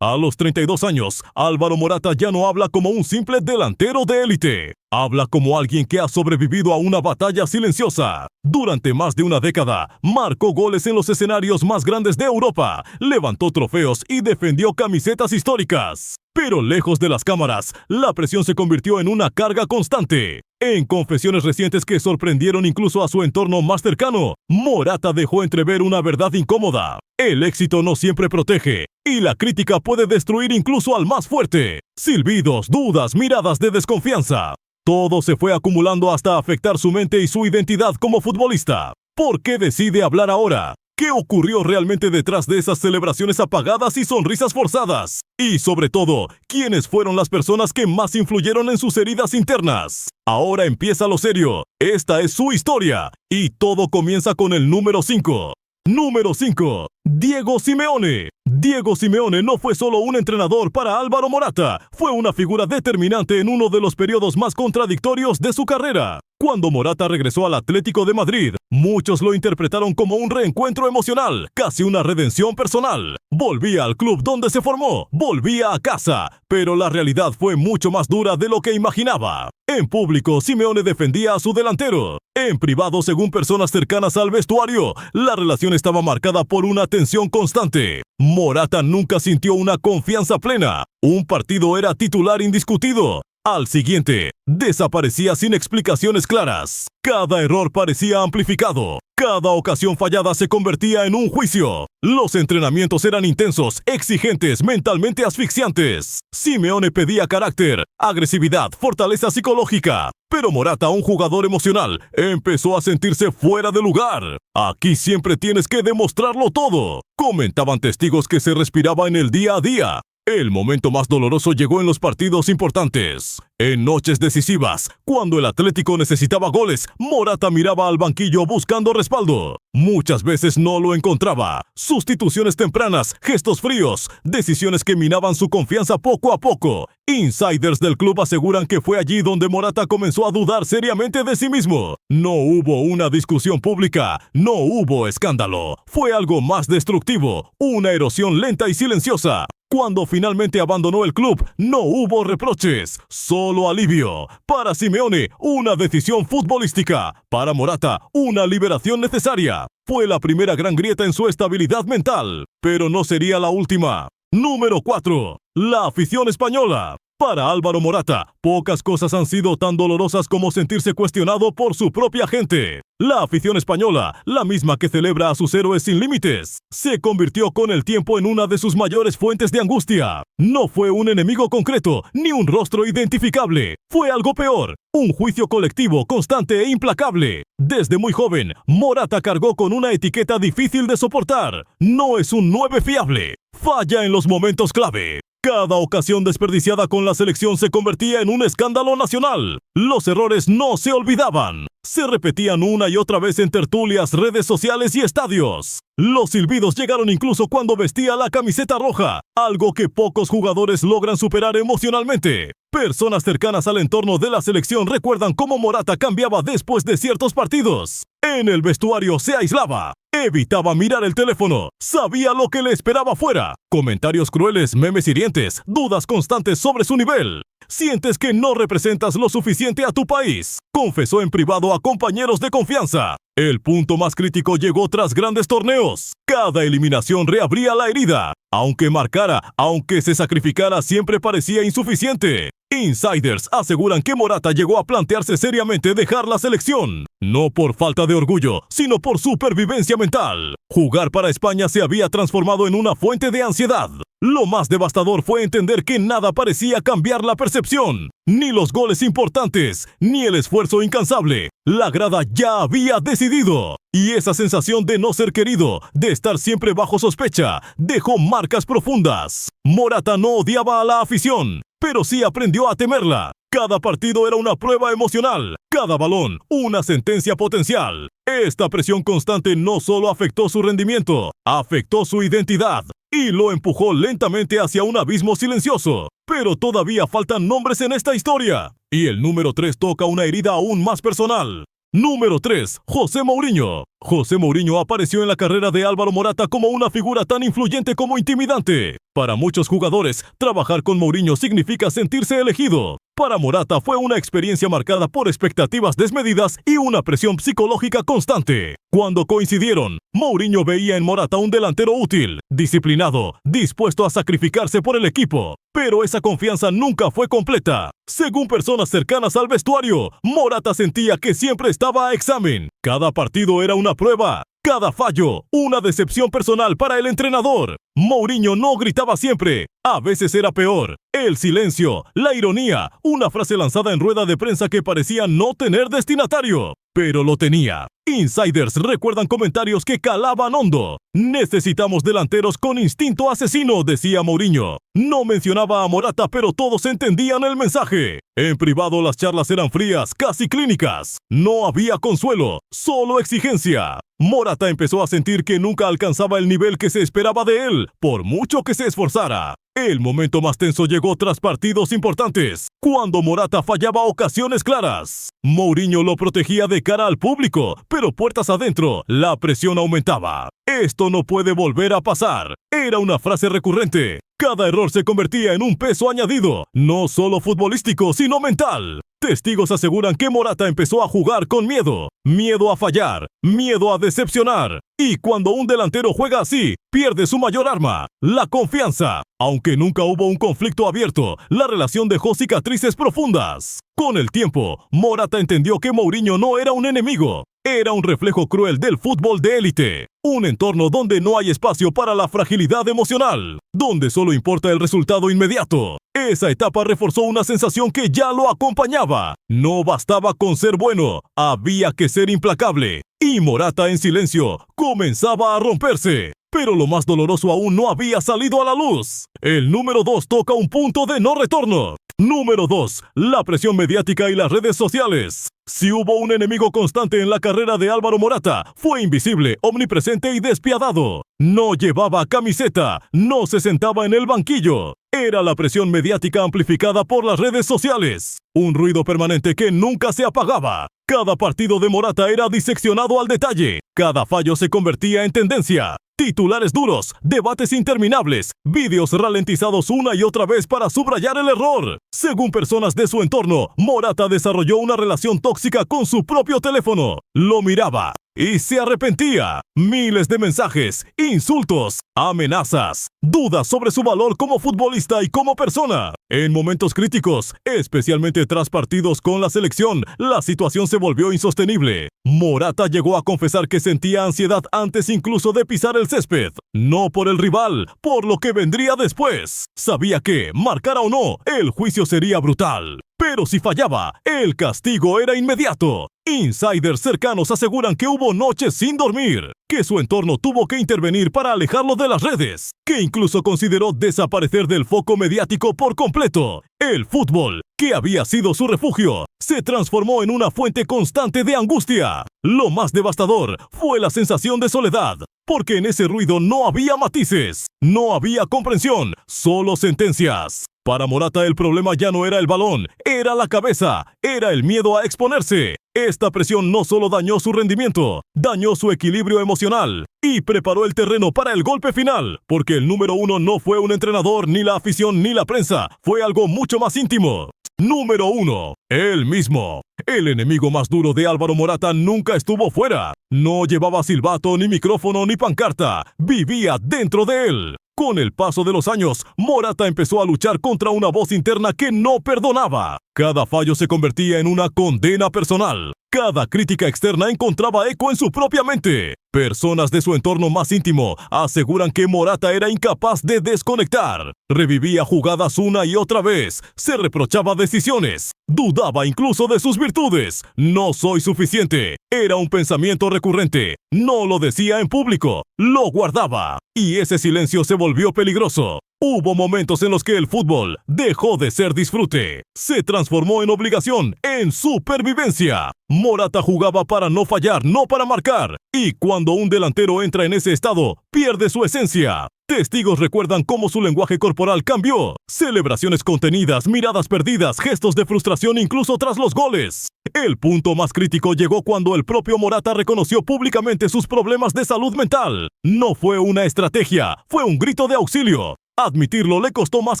A los 32 años, Álvaro Morata ya no habla como un simple delantero de élite. Habla como alguien que ha sobrevivido a una batalla silenciosa. Durante más de una década, marcó goles en los escenarios más grandes de Europa, levantó trofeos y defendió camisetas históricas. Pero lejos de las cámaras, la presión se convirtió en una carga constante. En confesiones recientes que sorprendieron incluso a su entorno más cercano, Morata dejó entrever una verdad incómoda. El éxito no siempre protege, y la crítica puede destruir incluso al más fuerte. Silbidos, dudas, miradas de desconfianza. Todo se fue acumulando hasta afectar su mente y su identidad como futbolista. ¿Por qué decide hablar ahora? ¿Qué ocurrió realmente detrás de esas celebraciones apagadas y sonrisas forzadas? Y sobre todo, ¿quiénes fueron las personas que más influyeron en sus heridas internas? Ahora empieza lo serio. Esta es su historia. Y todo comienza con el número 5. Número 5. Diego Simeone. Diego Simeone no fue solo un entrenador para Álvaro Morata, fue una figura determinante en uno de los periodos más contradictorios de su carrera. Cuando Morata regresó al Atlético de Madrid, muchos lo interpretaron como un reencuentro emocional, casi una redención personal. Volvía al club donde se formó, volvía a casa, pero la realidad fue mucho más dura de lo que imaginaba. En público, Simeone defendía a su delantero. En privado, según personas cercanas al vestuario, la relación estaba marcada por una tensión constante. Morata nunca sintió una confianza plena. Un partido era titular indiscutido. Al siguiente, desaparecía sin explicaciones claras. Cada error parecía amplificado. Cada ocasión fallada se convertía en un juicio. Los entrenamientos eran intensos, exigentes, mentalmente asfixiantes. Simeone pedía carácter, agresividad, fortaleza psicológica. Pero Morata, un jugador emocional, empezó a sentirse fuera de lugar. Aquí siempre tienes que demostrarlo todo, comentaban testigos que se respiraba en el día a día. El momento más doloroso llegó en los partidos importantes. En noches decisivas, cuando el Atlético necesitaba goles, Morata miraba al banquillo buscando respaldo. Muchas veces no lo encontraba. Sustituciones tempranas, gestos fríos, decisiones que minaban su confianza poco a poco. Insiders del club aseguran que fue allí donde Morata comenzó a dudar seriamente de sí mismo. No hubo una discusión pública, no hubo escándalo. Fue algo más destructivo, una erosión lenta y silenciosa. Cuando finalmente abandonó el club, no hubo reproches, solo alivio. Para Simeone, una decisión futbolística. Para Morata, una liberación necesaria. Fue la primera gran grieta en su estabilidad mental, pero no sería la última. Número 4. La afición española. Para Álvaro Morata, pocas cosas han sido tan dolorosas como sentirse cuestionado por su propia gente. La afición española, la misma que celebra a sus héroes sin límites, se convirtió con el tiempo en una de sus mayores fuentes de angustia. No fue un enemigo concreto, ni un rostro identificable. Fue algo peor, un juicio colectivo constante e implacable. Desde muy joven, Morata cargó con una etiqueta difícil de soportar. No es un 9 fiable. Falla en los momentos clave. Cada ocasión desperdiciada con la selección se convertía en un escándalo nacional. Los errores no se olvidaban. Se repetían una y otra vez en tertulias, redes sociales y estadios. Los silbidos llegaron incluso cuando vestía la camiseta roja, algo que pocos jugadores logran superar emocionalmente. Personas cercanas al entorno de la selección recuerdan cómo Morata cambiaba después de ciertos partidos. En el vestuario se aislaba, evitaba mirar el teléfono, sabía lo que le esperaba fuera. Comentarios crueles, memes hirientes, dudas constantes sobre su nivel. Sientes que no representas lo suficiente a tu país, confesó en privado a compañeros de confianza. El punto más crítico llegó tras grandes torneos. Cada eliminación reabría la herida. Aunque marcara, aunque se sacrificara, siempre parecía insuficiente. Insiders aseguran que Morata llegó a plantearse seriamente dejar la selección. No por falta de orgullo, sino por supervivencia mental. Jugar para España se había transformado en una fuente de ansiedad. Lo más devastador fue entender que nada parecía cambiar la percepción. Ni los goles importantes, ni el esfuerzo incansable. La grada ya había decidido. Y esa sensación de no ser querido, de estar siempre bajo sospecha, dejó marcas profundas. Morata no odiaba a la afición, pero sí aprendió a temerla. Cada partido era una prueba emocional, cada balón una sentencia potencial. Esta presión constante no solo afectó su rendimiento, afectó su identidad y lo empujó lentamente hacia un abismo silencioso. Pero todavía faltan nombres en esta historia. Y el número 3 toca una herida aún más personal. Número 3. José Mourinho. José Mourinho apareció en la carrera de Álvaro Morata como una figura tan influyente como intimidante. Para muchos jugadores, trabajar con Mourinho significa sentirse elegido. Para Morata fue una experiencia marcada por expectativas desmedidas y una presión psicológica constante. Cuando coincidieron, Mourinho veía en Morata un delantero útil, disciplinado, dispuesto a sacrificarse por el equipo. Pero esa confianza nunca fue completa. Según personas cercanas al vestuario, Morata sentía que siempre estaba a examen. Cada partido era una prueba. Cada fallo, una decepción personal para el entrenador. Mourinho no gritaba siempre, a veces era peor. El silencio, la ironía, una frase lanzada en rueda de prensa que parecía no tener destinatario, pero lo tenía. Insiders recuerdan comentarios que calaban hondo. Necesitamos delanteros con instinto asesino, decía Mourinho. No mencionaba a Morata, pero todos entendían el mensaje. En privado las charlas eran frías, casi clínicas. No había consuelo, solo exigencia. Morata empezó a sentir que nunca alcanzaba el nivel que se esperaba de él, por mucho que se esforzara. El momento más tenso llegó tras partidos importantes, cuando Morata fallaba ocasiones claras. Mourinho lo protegía de cara al público, pero puertas adentro, la presión aumentaba. Esto no puede volver a pasar. Era una frase recurrente. Cada error se convertía en un peso añadido, no solo futbolístico, sino mental. Testigos aseguran que Morata empezó a jugar con miedo. Miedo a fallar, miedo a decepcionar. Y cuando un delantero juega así, pierde su mayor arma, la confianza. Aunque nunca hubo un conflicto abierto, la relación dejó cicatrices profundas. Con el tiempo, Morata entendió que Mourinho no era un enemigo. Era un reflejo cruel del fútbol de élite. Un entorno donde no hay espacio para la fragilidad emocional, donde solo importa el resultado inmediato. Esa etapa reforzó una sensación que ya lo acompañaba. No bastaba con ser bueno, había que ser implacable. Y Morata en silencio comenzaba a romperse. Pero lo más doloroso aún no había salido a la luz. El número 2 toca un punto de no retorno. Número 2. La presión mediática y las redes sociales. Si hubo un enemigo constante en la carrera de Álvaro Morata, fue invisible, omnipresente y despiadado. No llevaba camiseta, no se sentaba en el banquillo. Era la presión mediática amplificada por las redes sociales. Un ruido permanente que nunca se apagaba. Cada partido de Morata era diseccionado al detalle. Cada fallo se convertía en tendencia. Titulares duros, debates interminables, vídeos ralentizados una y otra vez para subrayar el error. Según personas de su entorno, Morata desarrolló una relación tóxica con su propio teléfono. Lo miraba y se arrepentía. Miles de mensajes, insultos, amenazas, dudas sobre su valor como futbolista y como persona. En momentos críticos, especialmente tras partidos con la selección, la situación se volvió insostenible. Morata llegó a confesar que sentía ansiedad antes incluso de pisar el césped. No por el rival, por lo que vendría después. Sabía que, marcara o no, el juicio sería brutal. Pero si fallaba, el castigo era inmediato. Insiders cercanos aseguran que hubo noches sin dormir, que su entorno tuvo que intervenir para alejarlo de las redes, que incluso consideró desaparecer del foco mediático por completo. El fútbol, que había sido su refugio, se transformó en una fuente constante de angustia. Lo más devastador fue la sensación de soledad, porque en ese ruido no había matices, no había comprensión, solo sentencias. Para Morata el problema ya no era el balón, era la cabeza, era el miedo a exponerse. Esta presión no solo dañó su rendimiento, dañó su equilibrio emocional y preparó el terreno para el golpe final, porque el número 1 no fue un entrenador, ni la afición, ni la prensa, fue algo mucho más íntimo. Número 1. Él mismo. El enemigo más duro de Álvaro Morata nunca estuvo fuera. No llevaba silbato, ni micrófono, ni pancarta. Vivía dentro de él. Con el paso de los años, Morata empezó a luchar contra una voz interna que no perdonaba. Cada fallo se convertía en una condena personal. Cada crítica externa encontraba eco en su propia mente. Personas de su entorno más íntimo aseguran que Morata era incapaz de desconectar. Revivía jugadas una y otra vez. Se reprochaba decisiones. Dudaba incluso de sus virtudes. No soy suficiente. Era un pensamiento recurrente. No lo decía en público. Lo guardaba. Y ese silencio se volvió peligroso. Hubo momentos en los que el fútbol dejó de ser disfrute. Se transformó en obligación, en supervivencia. Morata jugaba para no fallar, no para marcar. Y cuando un delantero entra en ese estado, pierde su esencia. Testigos recuerdan cómo su lenguaje corporal cambió. Celebraciones contenidas, miradas perdidas, gestos de frustración incluso tras los goles. El punto más crítico llegó cuando el propio Morata reconoció públicamente sus problemas de salud mental. No fue una estrategia, fue un grito de auxilio. Admitirlo le costó más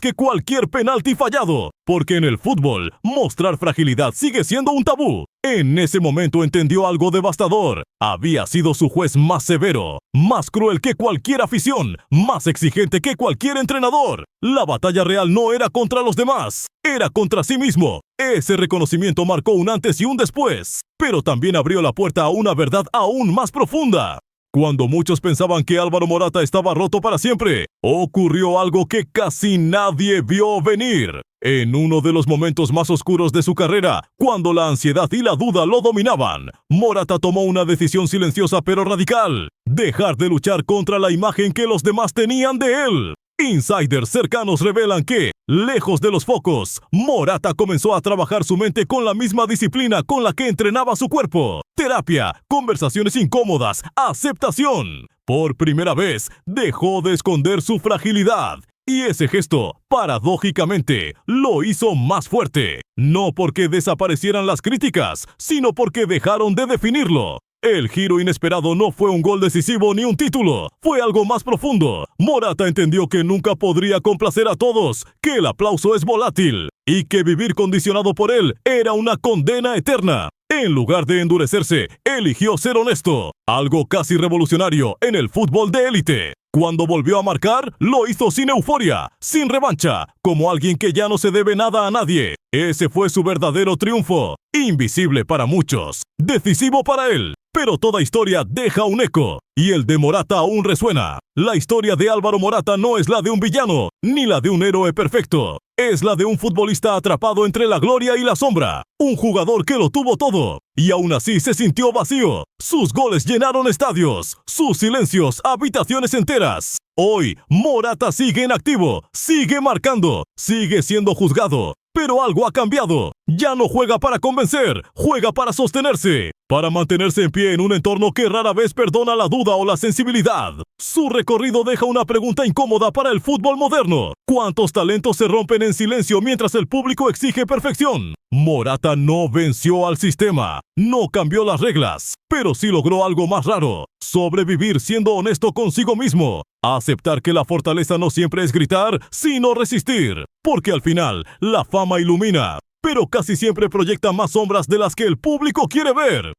que cualquier penalti fallado, porque en el fútbol, mostrar fragilidad sigue siendo un tabú. En ese momento entendió algo devastador. Había sido su juez más severo, más cruel que cualquier afición, más exigente que cualquier entrenador. La batalla real no era contra los demás, era contra sí mismo. Ese reconocimiento marcó un antes y un después, pero también abrió la puerta a una verdad aún más profunda. Cuando muchos pensaban que Álvaro Morata estaba roto para siempre, ocurrió algo que casi nadie vio venir. En uno de los momentos más oscuros de su carrera, cuando la ansiedad y la duda lo dominaban, Morata tomó una decisión silenciosa pero radical: dejar de luchar contra la imagen que los demás tenían de él. Insiders cercanos revelan que, lejos de los focos, Morata comenzó a trabajar su mente con la misma disciplina con la que entrenaba su cuerpo. Terapia, conversaciones incómodas, aceptación. Por primera vez, dejó de esconder su fragilidad. Y ese gesto, paradójicamente, lo hizo más fuerte. No porque desaparecieran las críticas, sino porque dejaron de definirlo. El giro inesperado no fue un gol decisivo ni un título, fue algo más profundo. Morata entendió que nunca podría complacer a todos, que el aplauso es volátil y que vivir condicionado por él era una condena eterna. En lugar de endurecerse, eligió ser honesto, algo casi revolucionario en el fútbol de élite. Cuando volvió a marcar, lo hizo sin euforia, sin revancha, como alguien que ya no se debe nada a nadie. Ese fue su verdadero triunfo, invisible para muchos, decisivo para él. Pero toda historia deja un eco, y el de Morata aún resuena. La historia de Álvaro Morata no es la de un villano, ni la de un héroe perfecto. Es la de un futbolista atrapado entre la gloria y la sombra. Un jugador que lo tuvo todo, y aún así se sintió vacío. Sus goles llenaron estadios, sus silencios habitaciones enteras. Hoy, Morata sigue en activo, sigue marcando, sigue siendo juzgado. Pero algo ha cambiado. Ya no juega para convencer, juega para sostenerse, para mantenerse en pie en un entorno que rara vez perdona la duda o la sensibilidad. Su recorrido deja una pregunta incómoda para el fútbol moderno. ¿Cuántos talentos se rompen en silencio mientras el público exige perfección? Morata no venció al sistema, no cambió las reglas, pero sí logró algo más raro: sobrevivir siendo honesto consigo mismo. Aceptar que la fortaleza no siempre es gritar, sino resistir. Porque al final, la fama ilumina, pero casi siempre proyecta más sombras de las que el público quiere ver.